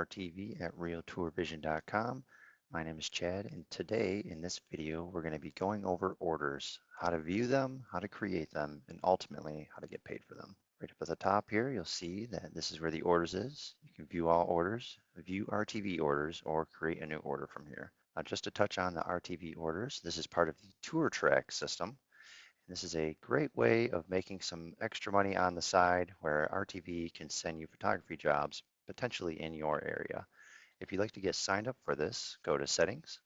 RTV at realtourvision.com. My name is Chad, and today in this video we're going to be going over orders, how to view them, how to create them, and ultimately how to get paid for them. Right up at the top here, you'll see that this is where the orders is. You can view all orders, view RTV orders, or create a new order from here. Now, just to touch on the RTV orders, this is part of the tour track system. This is a great way of making some extra money on the side where RTV can send you photography jobs potentially in your area. If you'd like to get signed up for this, go to Settings,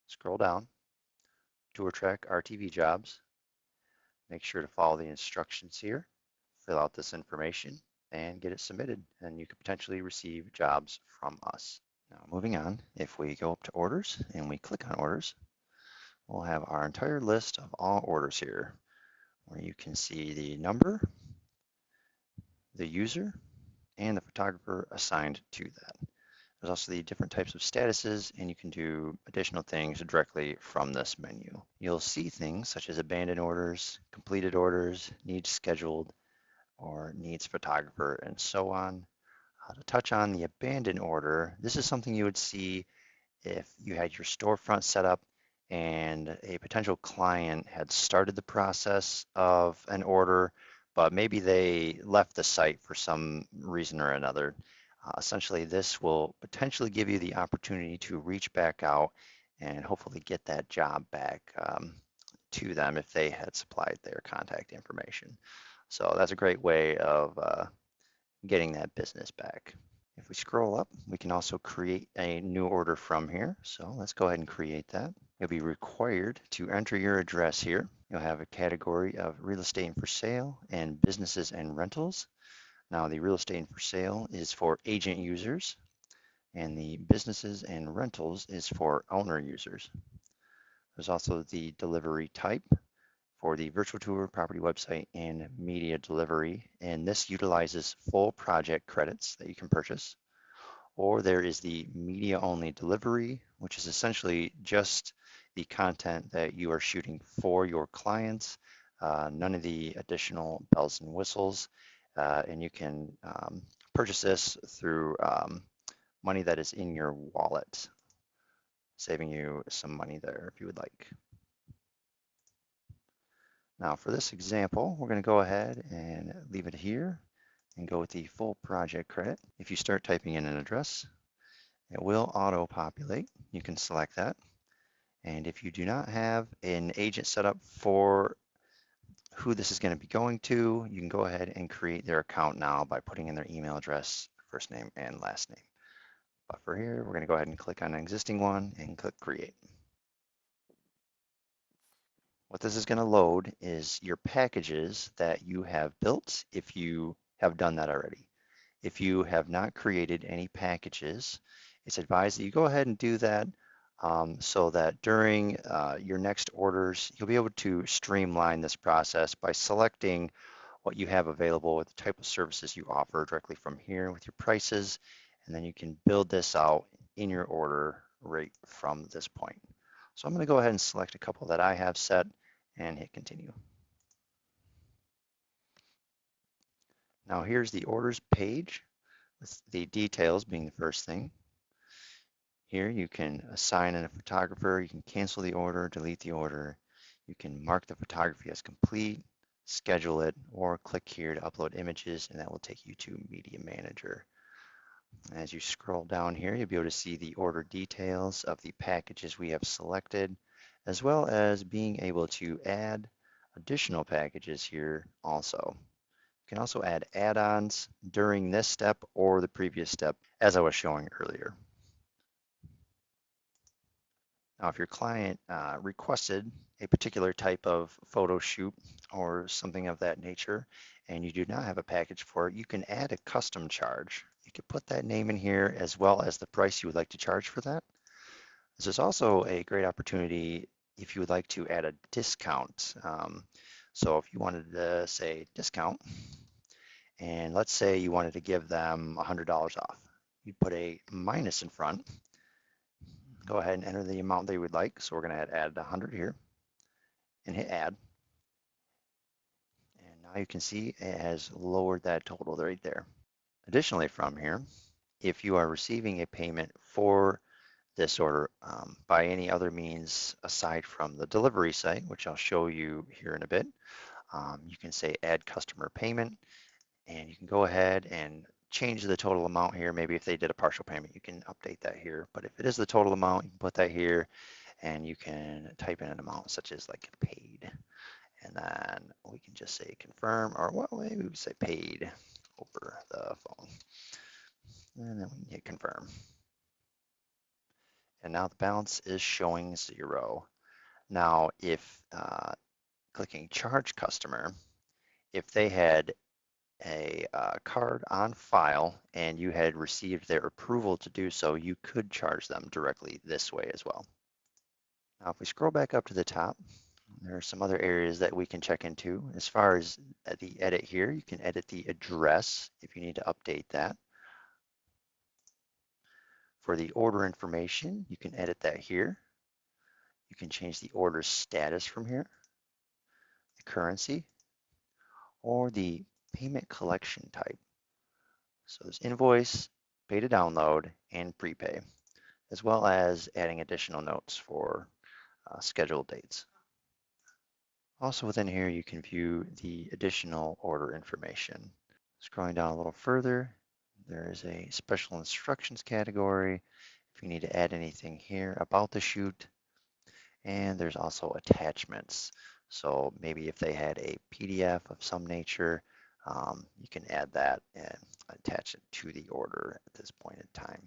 scroll down, Tour Track RTV Jobs. Make sure to follow the instructions here, fill out this information, and get it submitted, and you could potentially receive jobs from us. Now, moving on, if we go up to Orders and we click on Orders, we'll have our entire list of all orders here, where you can see the number, the user, and the photographer assigned to that. There's also the different types of statuses, and you can do additional things directly from this menu. You'll see things such as abandoned orders, completed orders, needs scheduled, or needs photographer, and so on. To touch on the abandoned order, this is something you would see if you had your storefront set up and a potential client had started the process of an order, but maybe they left the site for some reason or another. Essentially, this will potentially give you the opportunity to reach back out and hopefully get that job back to them if they had supplied their contact information. So that's a great way of getting that business back. If we scroll up, we can also create a new order from here. So let's go ahead and create that. You'll be required to enter your address here. You'll have a category of real estate and for sale and businesses and rentals. Now the real estate and for sale is for agent users, and the businesses and rentals is for owner users. There's also the delivery type for the virtual tour, property website, and media delivery, and this utilizes full project credits that you can purchase. Or there is the media only delivery, which is essentially just the content that you are shooting for your clients, none of the additional bells and whistles, and you can purchase this through money that is in your wallet, saving you some money there if you would like. Now for this example, we're going to go ahead and leave it here and go with the full project credit. If you start typing in an address, it will auto-populate. You can select that. And if you do not have an agent set up for who this is going to be going to, you can go ahead and create their account now by putting in their email address, first name, and last name. But for here, we're going to go ahead and click on an existing one and click Create. What this is going to load is your packages that you have built if you have done that already. If you have not created any packages, it's advised that you go ahead and do that so that during your next orders, you'll be able to streamline this process by selecting what you have available with the type of services you offer directly from here with your prices, and then you can build this out in your order right from this point. So I'm going to go ahead and select a couple that I have set and hit continue. Now here's the orders page with the details being the first thing. Here you can assign a photographer, you can cancel the order, delete the order, you can mark the photography as complete, schedule it, or click here to upload images, and that will take you to Media Manager. As you scroll down here, you'll be able to see the order details of the packages we have selected, as well as being able to add additional packages here also. You can also add add-ons during this step or the previous step, as I was showing earlier. Now, if your client requested a particular type of photo shoot or something of that nature, and you do not have a package for it, you can add a custom charge. You can put that name in here as well as the price you would like to charge for that. This is also a great opportunity if you would like to add a discount. So if you wanted to say discount, and let's say you wanted to give them $100 off, you'd put a minus in front. Go ahead and enter the amount they would like. So we're going to add 100 here and hit add. And now you can see it has lowered that total right there. Additionally, from here, if you are receiving a payment for this order by any other means aside from the delivery site, which I'll show you here in a bit, you can say add customer payment, and you can go ahead and change the total amount here. Maybe if they did a partial payment, you can update that here. But if it is the total amount, you can put that here, and you can type in an amount such as like paid. And then we can just say confirm, or well, maybe we say paid over the phone. And then we can hit confirm. And now the balance is showing 0. Now, if clicking charge customer, if they had a card on file and you had received their approval to do so, you could charge them directly this way as well. Now, if we scroll back up to the top, there are some other areas that we can check into. As far as the edit here, you can edit the address if you need to update that. For the order information, you can edit that here. You can change the order status from here, the currency, or the payment collection type. So there's invoice, pay to download, and prepay, as well as adding additional notes for scheduled dates. Also within here, you can view the additional order information. Scrolling down a little further, there is a special instructions category if you need to add anything here about the shoot. And there's also attachments. So maybe if they had a PDF of some nature, you can add that and attach it to the order at this point in time.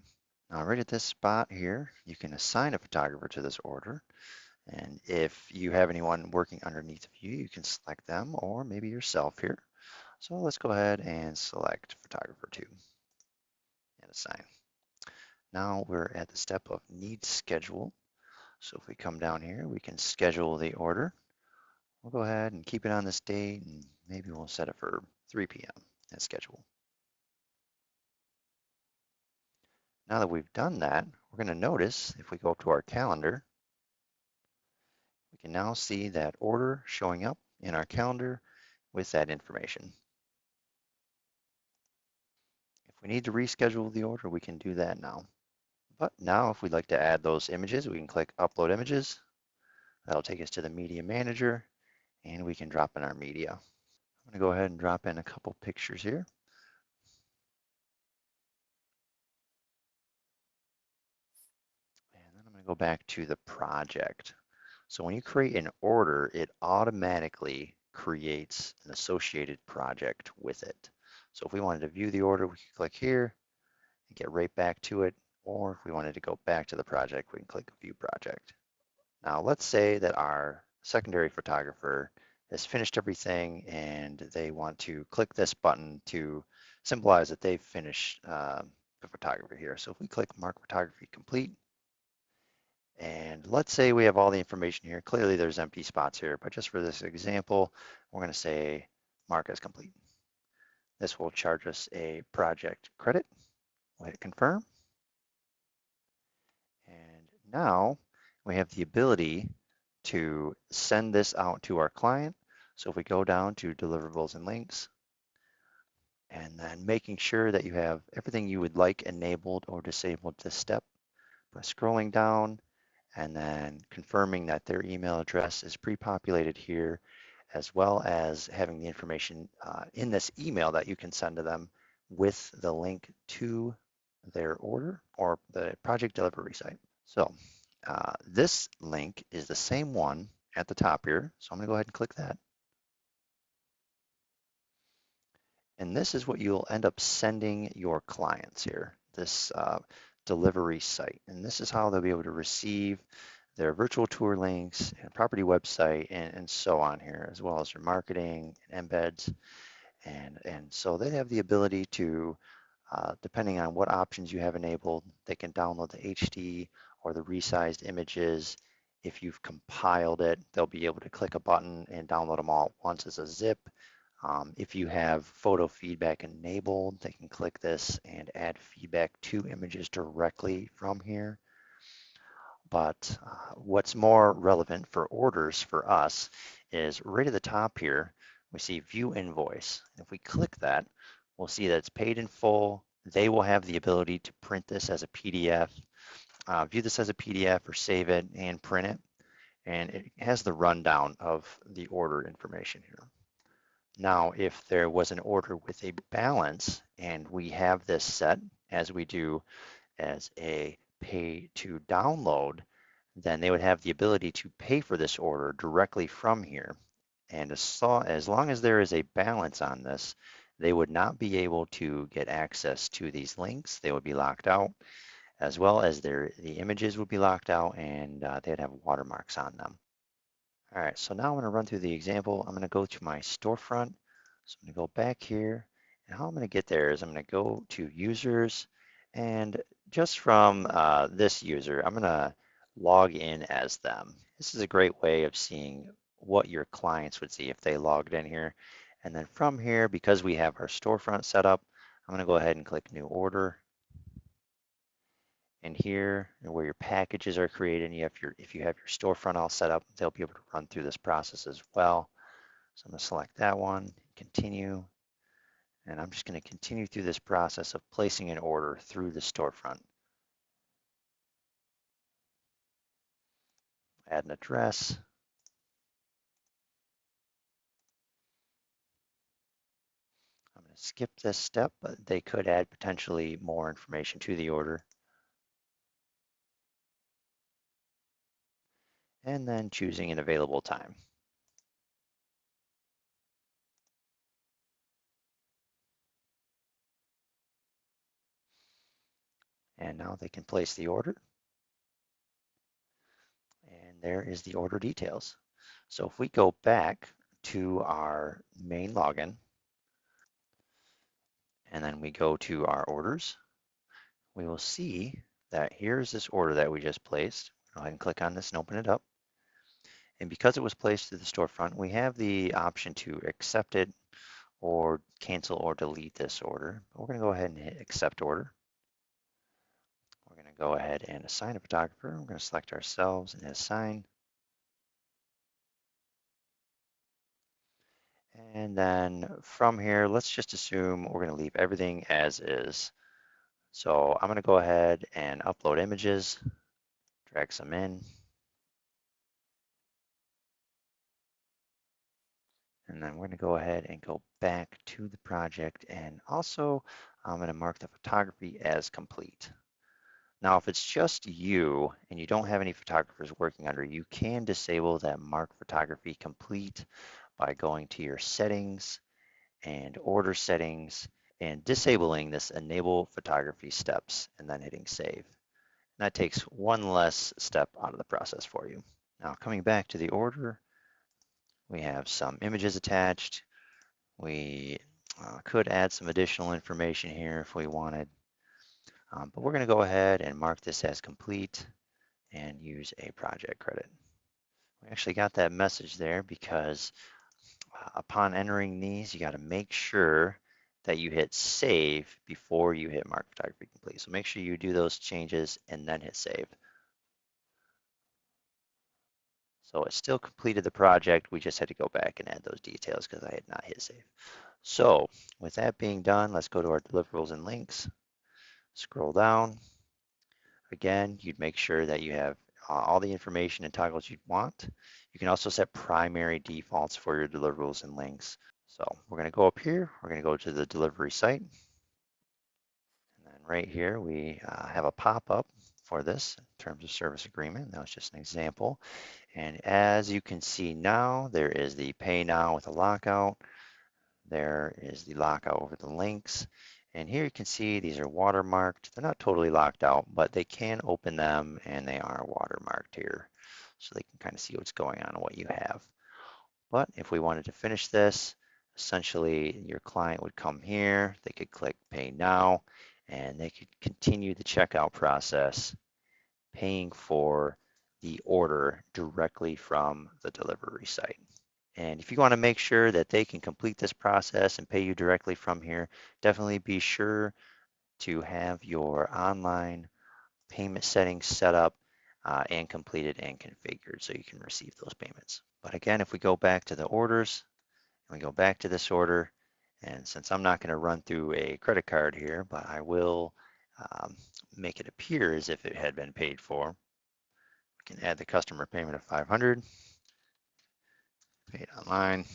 Now, right at this spot here, you can assign a photographer to this order. And if you have anyone working underneath of you, you can select them or maybe yourself here. So let's go ahead and select photographer 2 and assign. Now we're at the step of need schedule. So if we come down here, we can schedule the order. We'll go ahead and keep it on this date, and maybe we'll set it for 3 p.m. as schedule. Now that we've done that, we're going to notice if we go up to our calendar, we can now see that order showing up in our calendar with that information. If we need to reschedule the order, we can do that now. But now if we'd like to add those images, we can click Upload Images. That'll take us to the Media Manager, and we can drop in our media. I'm going to go ahead and drop in a couple pictures here. And then I'm going to go back to the project. So when you create an order, it automatically creates an associated project with it. So if we wanted to view the order, we could click here and get right back to it. Or if we wanted to go back to the project, we can click View Project. Now let's say that our secondary photographer has finished everything and they want to click this button to symbolize that they've finished the photography here. So if we click Mark Photography Complete, and let's say we have all the information here. Clearly there's empty spots here, but just for this example, we're going to say Mark as complete. This will charge us a project credit. We'll hit confirm. And now we have the ability to send this out to our client. So if we go down to deliverables and links, and then making sure that you have everything you would like enabled or disabled this step by scrolling down and then confirming that their email address is pre-populated here, as well as having the information in this email that you can send to them with the link to their order or the project delivery site. So this link is the same one at the top here. So I'm going to go ahead and click that. And this is what you'll end up sending your clients here, this delivery site. And this is how they'll be able to receive their virtual tour links and property website and so on here, as well as their marketing and embeds. And so they have the ability to, depending on what options you have enabled, they can download the HD or the resized images. If you've compiled it, they'll be able to click a button and download them all at once as a zip. If you have photo feedback enabled, they can click this and add feedback to images directly from here. But what's more relevant for orders for us is right at the top here, we see View Invoice. If we click that, we'll see that it's paid in full, they will have the ability to print this as a PDF, view this as a PDF or save it and print it. And it has the rundown of the order information here. Now, if there was an order with a balance and we have this set as we do as a pay to download, then they would have the ability to pay for this order directly from here. And as long as there is a balance on this, they would not be able to get access to these links. They would be locked out, as well as the images would be locked out, and they'd have watermarks on them. All right, so now I'm going to run through the example. I'm going to go to my storefront. So I'm going to go back here, and how I'm going to get there is I'm going to go to users, and just from this user, I'm going to log in as them. This is a great way of seeing what your clients would see if they logged in here. And then from here, because we have our storefront set up, I'm going to go ahead and click New Order. And here, where your packages are created, if you have your storefront all set up, they'll be able to run through this process as well. So I'm going to select that one, continue, and I'm just going to continue through this process of placing an order through the storefront. Add an address. I'm going to skip this step, but they could add potentially more information to the order. And then choosing an available time. And now they can place the order. And there is the order details. So if we go back to our main login, and then we go to our orders, we will see that here's this order that we just placed. Go ahead and click on this and open it up. And because it was placed through the storefront, we have the option to accept it or cancel or delete this order. We're going to go ahead and hit accept order. We're going to go ahead and assign a photographer. We're going to select ourselves and assign. And then from here, let's just assume we're going to leave everything as is. So I'm going to go ahead and upload images, drag some in. And then we're going to go ahead and go back to the project, and also I'm going to mark the photography as complete. Now, if it's just you and you don't have any photographers working under you, can disable that mark photography complete by going to your settings and order settings and disabling this enable photography steps and then hitting save. And that takes one less step out of the process for you. Now, coming back to the order, we have some images attached. We could add some additional information here if we wanted, but we're going to go ahead and mark this as complete and use a project credit. We actually got that message there because upon entering these, you got to make sure that you hit save before you hit mark photography complete. So make sure you do those changes and then hit save. So it still completed the project. We just had to go back and add those details because I had not hit save. So with that being done, let's go to our deliverables and links. Scroll down. Again, you'd make sure that you have all the information and toggles you'd want. You can also set primary defaults for your deliverables and links. So we're going to go up here. We're going to go to the delivery site. And then right here, we have a pop-up for this terms of service agreement. That was just an example. And as you can see now, there is the pay now with a lockout. There is the lockout over the links. And here you can see these are watermarked. They're not totally locked out, but they can open them and they are watermarked here. So they can kind of see what's going on and what you have. But if we wanted to finish this, essentially your client would come here, they could click pay now, and they could continue the checkout process, paying for the order directly from the delivery site. And if you want to make sure that they can complete this process and pay you directly from here, definitely be sure to have your online payment settings set up and completed and configured so you can receive those payments. But again, if we go back to the orders and we go back to this order And since I'm not going to run through a credit card here, but I will make it appear as if it had been paid for, we can add the customer payment of 500, paid online,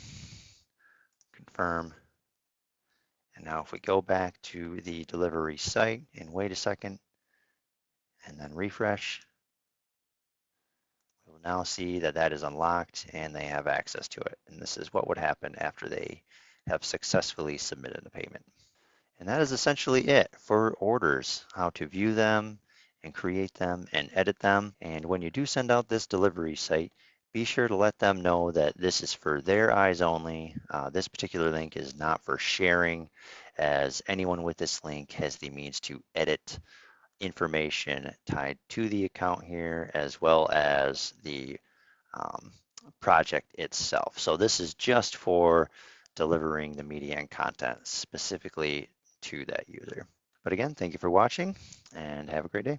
confirm. And now if we go back to the delivery site and wait a second and then refresh, we'll now see that that is unlocked and they have access to it. And this is what would happen after they have successfully submitted a payment. And that is essentially it for orders, how to view them and create them and edit them. And when you do send out this delivery site, be sure to let them know that this is for their eyes only. This particular link is not for sharing, as anyone with this link has the means to edit information tied to the account here, as well as the project itself. So this is just for delivering the media and content specifically to that user. But again, thank you for watching and have a great day.